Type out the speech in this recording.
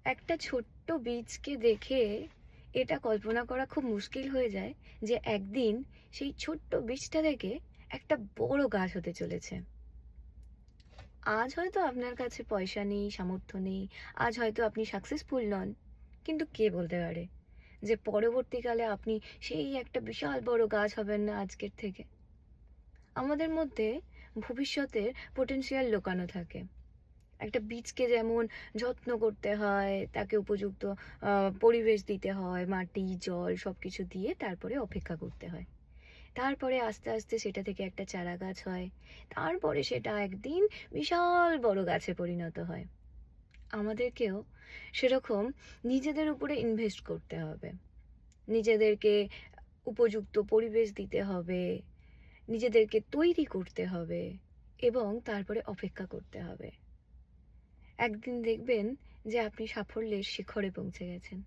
একটা ছোট্ট বীজকে দেখে এটা কল্পনা করা খুব মুশকিল হয়ে যায় যে একদিন সেই ছোট্ট বীজটা থেকে একটা বড় গাছ হতে চলেছে। আজ হয়তো আপনার কাছে পয়সা নেই, সামর্থ্য নেই, আজ হয়তো আপনি সাকসেসফুল নন, কিন্তু কে বলতে পারে যে পরবর্তীকালে আপনি সেই একটা বিশাল বড় গাছ হবেন না আজকের থেকে। আমাদের মধ্যে ভবিষ্যতের পোটেনশিয়াল লুকানো থাকে। একটা বীজকে যেমন যত্ন করতে হয়, তাকে উপযুক্ত পরিবেশ দিতে হয়, মাটি, জল সবকিছু দিয়ে তারপরে অপেক্ষা করতে হয়। তারপরে আস্তে আস্তে সেটা থেকে একটা চারা গাছ হয়। তারপরে সেটা একদিন বিশাল বড় গাছে পরিণত হয়। আমাদেরকেও সেরকম নিজেদের উপরে ইনভেস্ট করতে হবে। নিজেদেরকে উপযুক্ত পরিবেশ দিতে হবে, নিজেদেরকে তৈরি করতে হবে এবং তারপরে অপেক্ষা করতে হবে। একদিন দেখবেন যে আপনি সাফল্যের শিখরে পৌঁছে গেছেন।